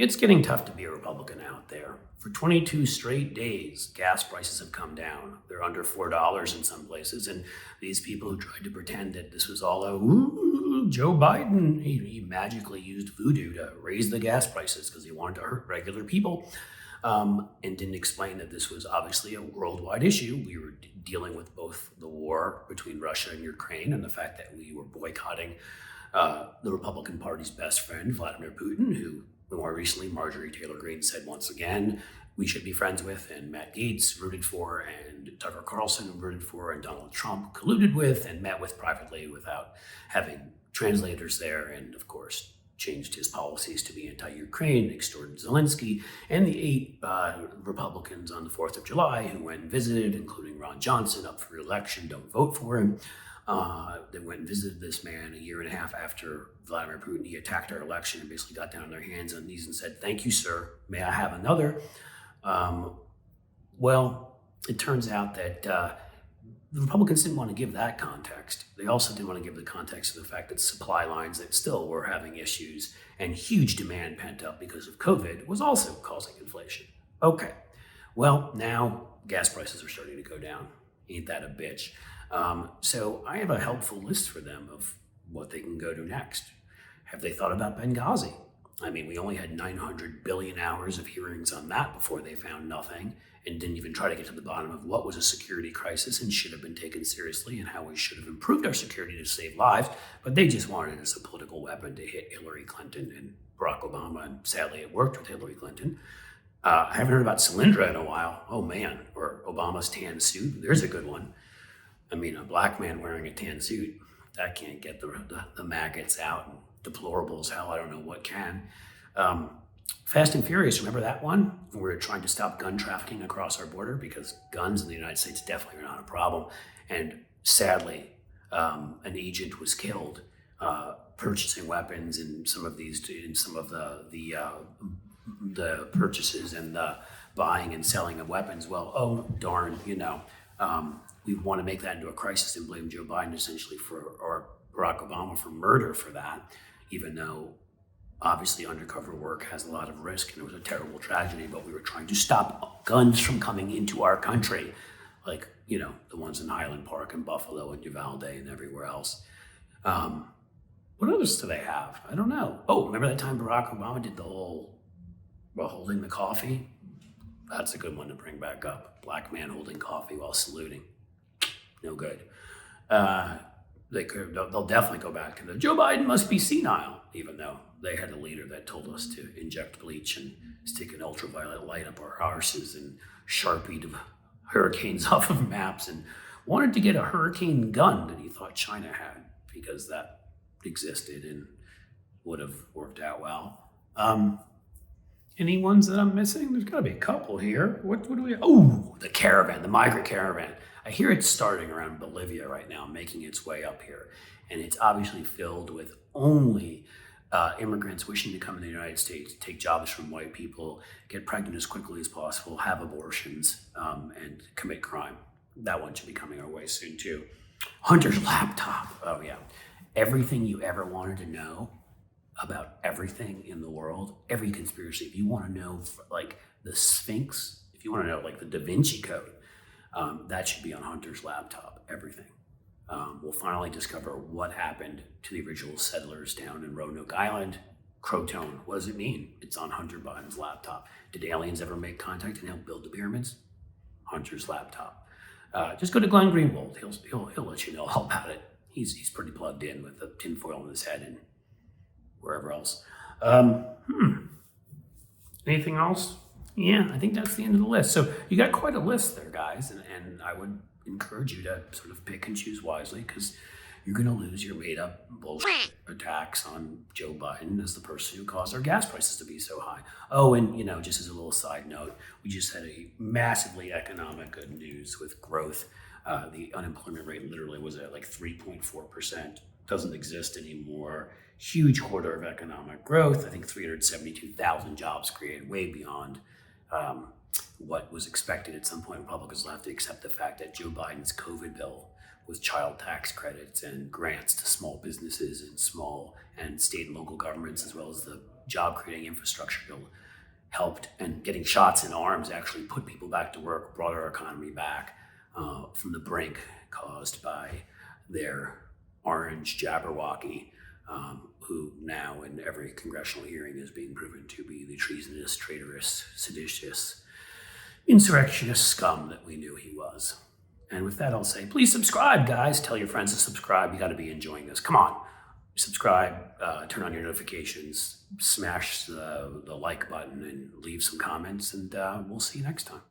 It's getting tough to be a Republican out there. For 22 straight days, gas prices have come down. They're under $4 in some places. And these people who tried to pretend that this was all Joe Biden, he magically used voodoo to raise the gas prices because he wanted to hurt regular people, and didn't explain that this was obviously a worldwide issue. We were dealing with both the war between Russia and Ukraine and the fact that we were boycotting the Republican Party's best friend, Vladimir Putin, who more recently, Marjorie Greene said once again, we should be friends with, and Matt Gaetz rooted for, and Tucker Carlson rooted for, and Donald Trump colluded with and met with privately without having translators there, and of course, changed his policies to be anti-Ukraine, extorted Zelensky, and the 8 Republicans on the 4th of July who went and visited, including Ron Johnson, up for re-election, don't vote for him. They went and visited this man a year and a half after Vladimir Putin. He attacked our election and basically got down on their hands and knees and said, "Thank you, sir. May I have another?" Well, it turns out that the Republicans didn't want to give that context. They also didn't want to give the context of the fact that supply lines that still were having issues and huge demand pent up because of COVID was also causing inflation. Okay, well, now gas prices are starting to go down. Ain't that a bitch? So I have a helpful list for them of what they can go to next. Have they thought about Benghazi? I mean, we only had 900 billion hours of hearings on that before they found nothing and didn't even try to get to the bottom of what was a security crisis and should have been taken seriously and how we should have improved our security to save lives. But they just wanted it as a political weapon to hit Hillary Clinton and Barack Obama. And sadly, it worked with Hillary Clinton. I haven't heard about Solyndra in a while. Oh man, or Obama's tan suit. There's a good one. I mean, a black man wearing a tan suit, that can't get the maggots out, and deplorables, hell, I don't know what can. Fast and Furious, remember that one? We were trying to stop gun trafficking across our border because guns in the United States definitely are not a problem. And sadly, an agent was killed purchasing weapons in some of the purchases and the buying and selling of weapons. Well, oh darn, we want to make that into a crisis and blame Joe Biden essentially or Barack Obama for murder for that, even though obviously undercover work has a lot of risk and it was a terrible tragedy, but we were trying to stop guns from coming into our country, like, the ones in Highland Park and Buffalo and Uvalde and everywhere else. What others do they have? I don't know. Oh, remember that time Barack Obama did the whole holding the coffee? That's a good one to bring back up. Black man holding coffee while saluting. No good. They'll definitely go back to the Joe Biden must be senile, even though they had a leader that told us to inject bleach and stick an ultraviolet light up our arses and sharpied hurricanes off of maps and wanted to get a hurricane gun that he thought China had because that existed and would have worked out well. Any ones that I'm missing? There's got to be a couple here. What do we? Oh, the caravan, the migrant caravan. I hear it's starting around Bolivia right now, making its way up here. And it's obviously filled with only immigrants wishing to come to the United States, take jobs from white people, get pregnant as quickly as possible, have abortions, and commit crime. That one should be coming our way soon too. Hunter's laptop. Oh yeah. Everything you ever wanted to know about everything in the world, every conspiracy. If you want to know like the Sphinx, if you want to know like the Da Vinci Code, that should be on Hunter's laptop, everything. We'll finally discover what happened to the original settlers down in Roanoke Island. Croton, what does it mean? It's on Hunter Biden's laptop. Did aliens ever make contact and help build the pyramids? Hunter's laptop. Just go to Glenn Greenwald. He'll let you know all about it. He's pretty plugged in with the tinfoil in his head and wherever else. Anything else? Yeah, I think that's the end of the list. So you got quite a list there, guys, and I would encourage you to sort of pick and choose wisely because you're going to lose your made-up bullshit attacks on Joe Biden as the person who caused our gas prices to be so high. Oh, and just as a little side note, we just had a massively economic good news with growth. The unemployment rate literally was at like 3.4%. Doesn't exist anymore. Huge quarter of economic growth. I think 372,000 jobs created, way beyond what was expected. At some point, Republicans will have to accept the fact that Joe Biden's COVID bill with child tax credits and grants to small businesses and small and state and local governments, as well as the job-creating infrastructure bill helped, and getting shots in arms actually put people back to work, brought our economy back from the brink caused by their orange Jabberwocky, who now in every congressional hearing is being proven to be the treasonous, traitorous, seditious, insurrectionist scum that we knew he was. And with that, I'll say, please subscribe, guys. Tell your friends to subscribe. You got to be enjoying this. Come on. Subscribe, turn on your notifications, smash the like button, and leave some comments, and we'll see you next time.